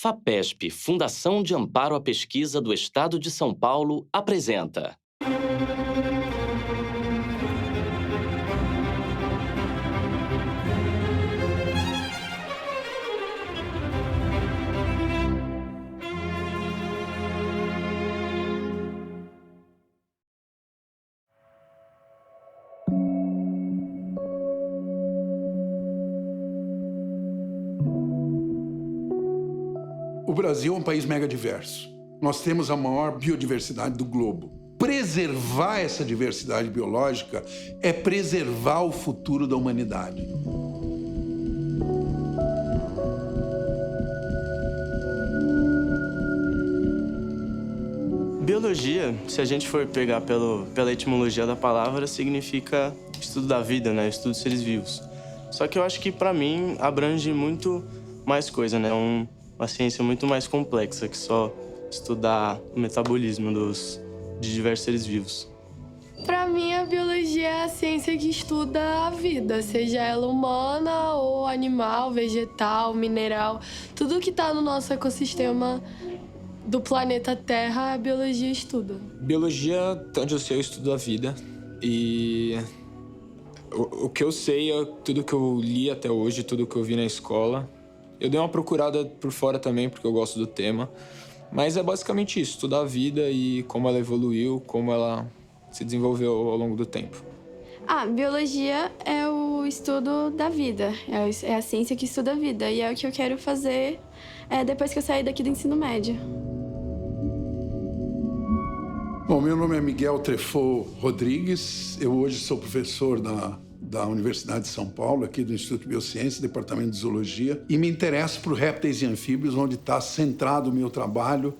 FAPESP, Fundação de Amparo à Pesquisa do Estado de São Paulo, apresenta. O Brasil é um país mega diverso. Nós temos a maior biodiversidade do globo. Preservar essa diversidade biológica é preservar o futuro da humanidade. Biologia, se a gente for pegar pela etimologia da palavra, significa estudo da vida, né? Estudo de seres vivos. Só que eu acho que, para mim, abrange muito mais coisa, né? Uma ciência muito mais complexa que só estudar o metabolismo de diversos seres vivos. Para mim, a biologia é a ciência que estuda a vida, seja ela humana ou animal, vegetal, mineral. Tudo que está no nosso ecossistema do planeta Terra, a biologia estuda. Biologia, tanto eu sei, eu estudo a vida. E o que eu sei é tudo que eu li até hoje, tudo que eu vi na escola. Eu dei uma procurada por fora também, porque eu gosto do tema. Mas é basicamente isso, estudar a vida e como ela evoluiu, como ela se desenvolveu ao longo do tempo. Biologia é o estudo da vida, é a ciência que estuda a vida. E é o que eu quero fazer depois que eu sair daqui do ensino médio. Bom, meu nome é Miguel Treffaut Rodrigues. Eu hoje sou professor da Universidade de São Paulo, aqui do Instituto de Biociência, Departamento de Zoologia, e me interesso por répteis e anfíbios, onde está centrado o meu trabalho.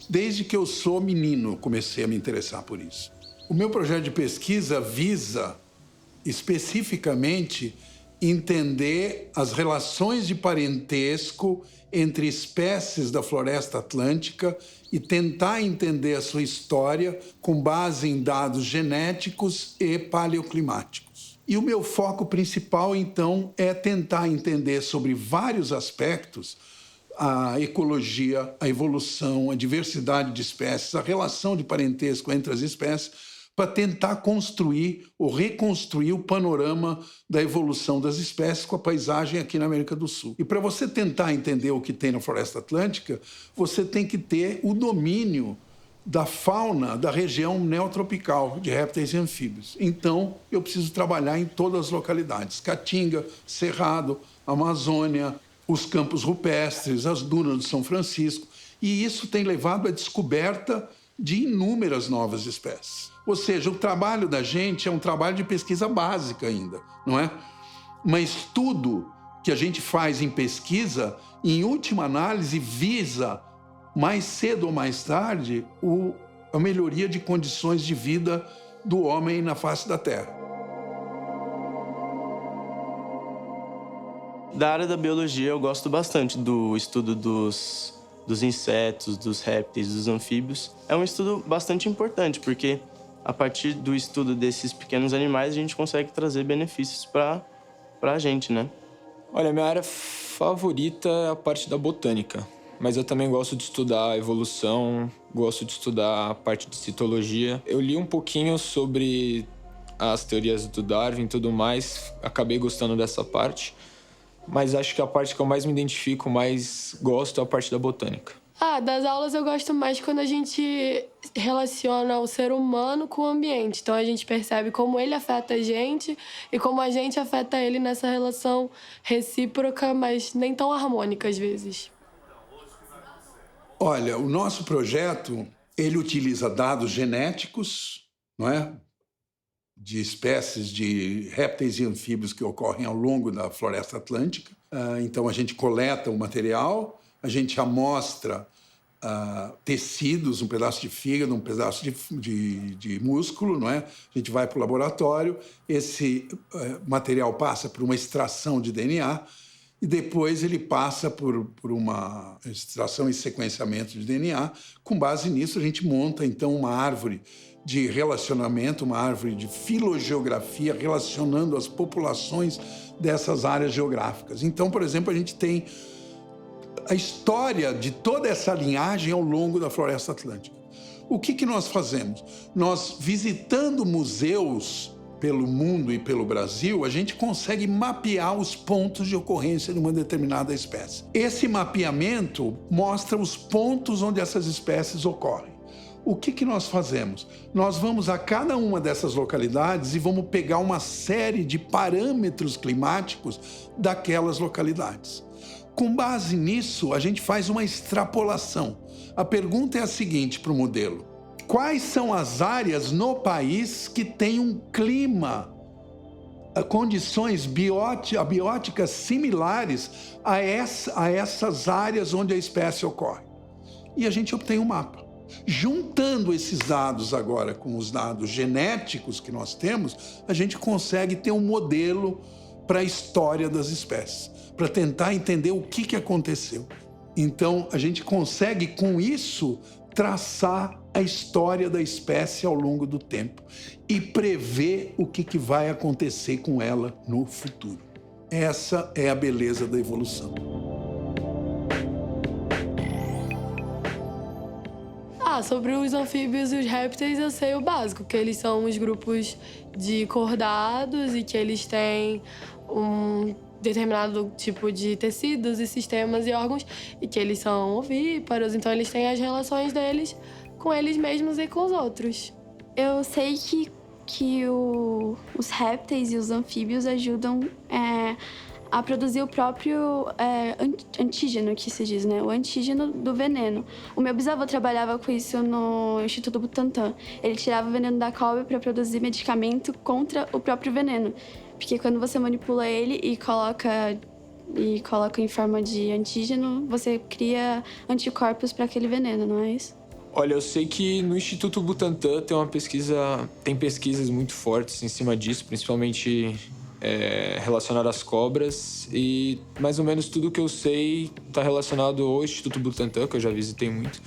Desde que eu sou menino, comecei a me interessar por isso. O meu projeto de pesquisa visa, especificamente, entender as relações de parentesco entre espécies da floresta atlântica e tentar entender a sua história com base em dados genéticos e paleoclimáticos. E o meu foco principal, então, é tentar entender sobre vários aspectos a ecologia, a evolução, a diversidade de espécies, a relação de parentesco entre as espécies, para tentar construir ou reconstruir o panorama da evolução das espécies com a paisagem aqui na América do Sul. E para você tentar entender o que tem na Floresta Atlântica, você tem que ter o domínio da fauna da região neotropical de répteis e anfíbios. Então, eu preciso trabalhar em todas as localidades: Caatinga, Cerrado, Amazônia, os campos rupestres, as dunas de São Francisco. E isso tem levado à descoberta de inúmeras novas espécies. Ou seja, o trabalho da gente é um trabalho de pesquisa básica ainda, não é? Mas tudo que a gente faz em pesquisa, em última análise, visa, mais cedo ou mais tarde, a melhoria de condições de vida do homem na face da Terra. Da área da biologia, eu gosto bastante do estudo dos insetos, dos répteis, dos anfíbios. É um estudo bastante importante, porque a partir do estudo desses pequenos animais, a gente consegue trazer benefícios para a gente, né? Olha, minha área favorita é a parte da botânica. Mas eu também gosto de estudar a evolução, gosto de estudar a parte de citologia. Eu li um pouquinho sobre as teorias do Darwin e tudo mais, acabei gostando dessa parte. Mas acho que a parte que eu mais me identifico, mais gosto, é a parte da botânica. Das aulas eu gosto mais quando a gente relaciona o ser humano com o ambiente. Então a gente percebe como ele afeta a gente e como a gente afeta ele nessa relação recíproca, mas nem tão harmônica às vezes. Olha, o nosso projeto, ele utiliza dados genéticos, não é? De espécies de répteis e anfíbios que ocorrem ao longo da floresta atlântica. Então, a gente coleta o material, a gente amostra tecidos, um pedaço de fígado, um pedaço de músculo, não é? A gente vai para o laboratório, esse material passa por uma extração de DNA e depois ele passa por uma extração e sequenciamento de DNA. Com base nisso, a gente monta, então, uma árvore de relacionamento, uma árvore de filogeografia relacionando as populações dessas áreas geográficas. Então, por exemplo, a gente tem a história de toda essa linhagem ao longo da Floresta Atlântica. O que nós fazemos? Nós, visitando museus pelo mundo e pelo Brasil, a gente consegue mapear os pontos de ocorrência de uma determinada espécie. Esse mapeamento mostra os pontos onde essas espécies ocorrem. O que nós fazemos? Nós vamos a cada uma dessas localidades e vamos pegar uma série de parâmetros climáticos daquelas localidades. Com base nisso, a gente faz uma extrapolação. A pergunta é a seguinte para o modelo: quais são as áreas no país que têm um clima, condições abióticas similares a essas áreas onde a espécie ocorre? E a gente obtém um mapa. Juntando esses dados agora com os dados genéticos que nós temos, a gente consegue ter um modelo para a história das espécies, para tentar entender o que aconteceu. Então, a gente consegue, com isso, traçar a história da espécie ao longo do tempo e prever o que vai acontecer com ela no futuro. Essa é a beleza da evolução. Sobre os anfíbios e os répteis eu sei o básico, que eles são os grupos de cordados e que eles têm um determinado tipo de tecidos e sistemas e órgãos e que eles são ovíparos, então eles têm as relações deles com eles mesmos e com os outros. Eu sei que os répteis e os anfíbios ajudam a produzir o próprio antígeno, que se diz, né? O antígeno do veneno. O meu bisavô trabalhava com isso no Instituto Butantan. Ele tirava o veneno da cobra para produzir medicamento contra o próprio veneno. Porque quando você manipula ele e coloca em forma de antígeno, você cria anticorpos para aquele veneno, não é isso? Olha, eu sei que no Instituto Butantan tem pesquisas muito fortes em cima disso, principalmente relacionado às cobras, e mais ou menos tudo que eu sei está relacionado ao Instituto Butantan, que eu já visitei muito,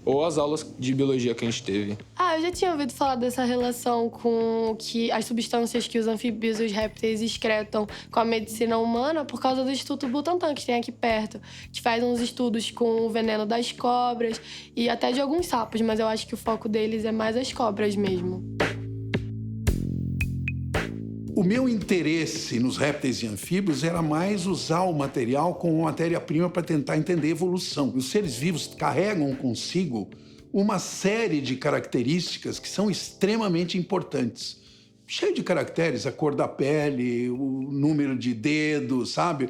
ou às aulas de biologia que a gente teve. Eu já tinha ouvido falar dessa relação com as substâncias que os anfíbios e os répteis excretam com a medicina humana por causa do Instituto Butantan, que tem aqui perto, que faz uns estudos com o veneno das cobras e até de alguns sapos, mas eu acho que o foco deles é mais as cobras mesmo. O meu interesse nos répteis e anfíbios era mais usar o material como matéria-prima para tentar entender a evolução. Os seres vivos carregam consigo uma série de características que são extremamente importantes. Cheio de caracteres, a cor da pele, o número de dedos, sabe?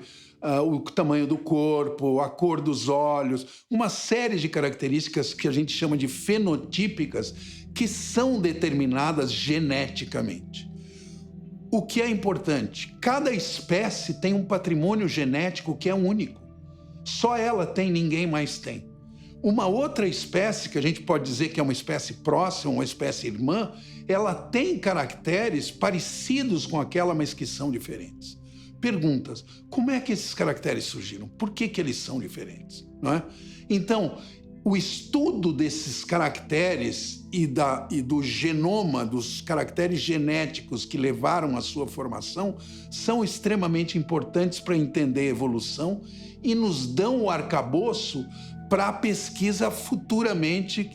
O tamanho do corpo, a cor dos olhos, uma série de características que a gente chama de fenotípicas, que são determinadas geneticamente. O que é importante? Cada espécie tem um patrimônio genético que é único. Só ela tem, ninguém mais tem. Uma outra espécie, que a gente pode dizer que é uma espécie próxima, uma espécie irmã, ela tem caracteres parecidos com aquela, mas que são diferentes. Perguntas: como é que esses caracteres surgiram? Por que eles são diferentes? Não é? Então, o estudo desses caracteres e do genoma, dos caracteres genéticos que levaram à sua formação, são extremamente importantes para entender a evolução e nos dão o arcabouço para a pesquisa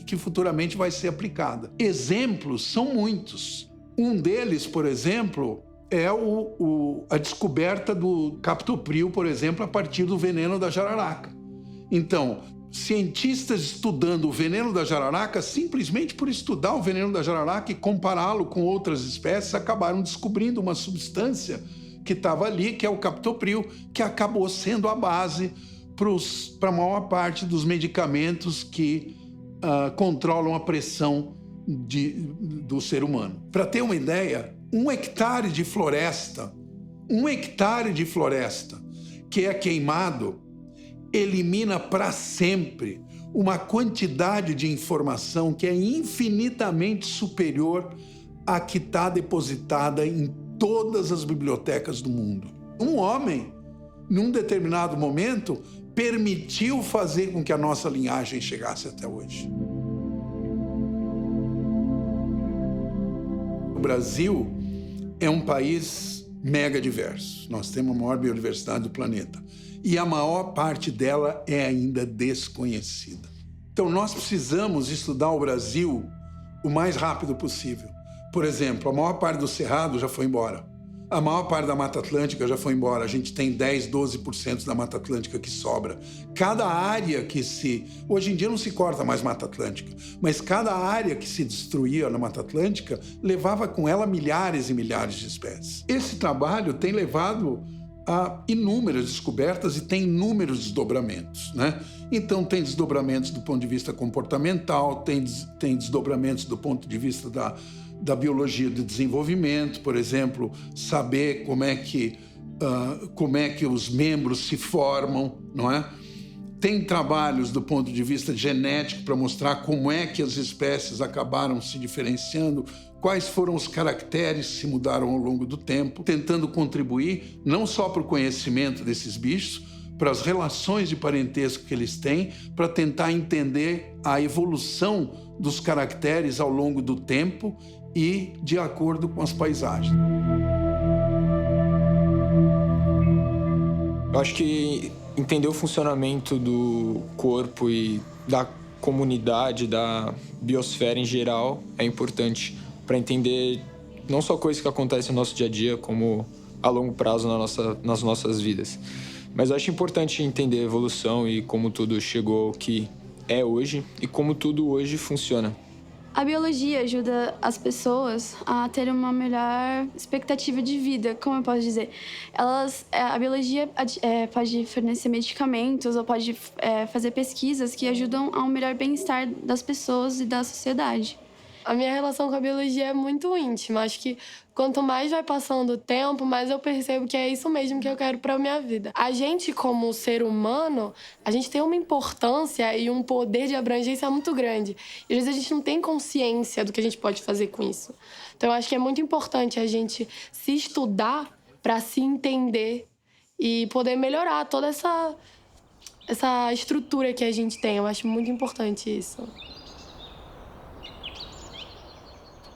que futuramente vai ser aplicada. Exemplos são muitos. Um deles, por exemplo, é a descoberta do captopril, por exemplo, a partir do veneno da jararaca. Então, cientistas estudando o veneno da jararaca, simplesmente por estudar o veneno da jararaca e compará-lo com outras espécies, acabaram descobrindo uma substância que estava ali, que é o captopril, que acabou sendo a base para a maior parte dos medicamentos que controlam a pressão do ser humano. Para ter uma ideia, 1 hectare de floresta que é queimado, elimina para sempre uma quantidade de informação que é infinitamente superior à que está depositada em todas as bibliotecas do mundo. Um homem, num determinado momento, permitiu fazer com que a nossa linhagem chegasse até hoje. O Brasil é um país mega diverso. Nós temos a maior biodiversidade do planeta. e a maior parte dela é ainda desconhecida. Então, nós precisamos estudar o Brasil o mais rápido possível. Por exemplo, a maior parte do Cerrado já foi embora. A maior parte da Mata Atlântica já foi embora. A gente tem 10, 12% da Mata Atlântica que sobra. Cada área que se... Hoje em dia não se corta mais Mata Atlântica, mas cada área que se destruía na Mata Atlântica levava com ela milhares e milhares de espécies. Esse trabalho tem levado a inúmeras descobertas e tem inúmeros desdobramentos, né? Então, tem desdobramentos do ponto de vista comportamental, tem desdobramentos do ponto de vista da biologia do desenvolvimento, por exemplo, saber como é que os membros se formam, não é? Tem trabalhos do ponto de vista genético para mostrar como é que as espécies acabaram se diferenciando, quais foram os caracteres que se mudaram ao longo do tempo, tentando contribuir não só para o conhecimento desses bichos, para as relações de parentesco que eles têm, para tentar entender a evolução dos caracteres ao longo do tempo e de acordo com as paisagens. Eu acho que entender o funcionamento do corpo e da comunidade, da biosfera em geral, é importante para entender não só coisas que acontecem no nosso dia a dia, como a longo prazo nas nossas vidas. Mas eu acho importante entender a evolução e como tudo chegou ao que é hoje e como tudo hoje funciona. A biologia ajuda as pessoas a ter uma melhor expectativa de vida, como eu posso dizer. A biologia pode fornecer medicamentos ou pode fazer pesquisas que ajudam ao melhor bem-estar das pessoas e da sociedade. A minha relação com a biologia é muito íntima. Acho que quanto mais vai passando o tempo, mais eu percebo que é isso mesmo que eu quero para a minha vida. A gente, como ser humano, a gente tem uma importância e um poder de abrangência muito grande. E às vezes a gente não tem consciência do que a gente pode fazer com isso. Então eu acho que é muito importante a gente se estudar para se entender e poder melhorar toda essa estrutura que a gente tem. Eu acho muito importante isso.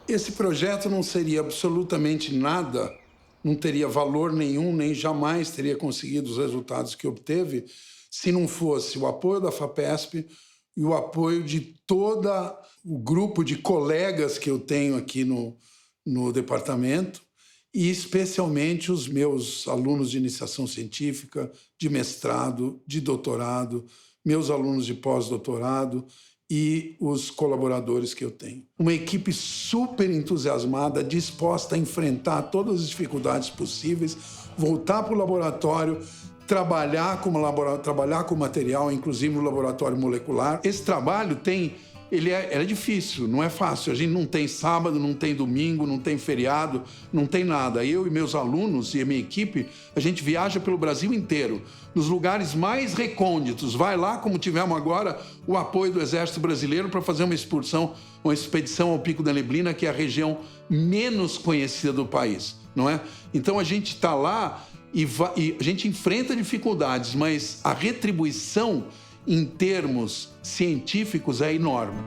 Esse projeto não seria absolutamente nada, não teria valor nenhum, nem jamais teria conseguido os resultados que obteve, se não fosse o apoio da FAPESP e o apoio de todo o grupo de colegas que eu tenho aqui no departamento, e especialmente os meus alunos de iniciação científica, de mestrado, de doutorado, meus alunos de pós-doutorado, e os colaboradores que eu tenho. Uma equipe super entusiasmada, disposta a enfrentar todas as dificuldades possíveis, voltar para o laboratório, trabalhar com material, inclusive no laboratório molecular. Esse trabalho ele é difícil, não é fácil. A gente não tem sábado, não tem domingo, não tem feriado, não tem nada. Eu e meus alunos e a minha equipe, a gente viaja pelo Brasil inteiro, nos lugares mais recônditos. Vai lá, como tivemos agora, o apoio do Exército Brasileiro para fazer uma expedição ao Pico da Neblina, que é a região menos conhecida do país, não é? Então a gente está lá e a gente enfrenta dificuldades, mas a retribuição em termos científicos é enorme.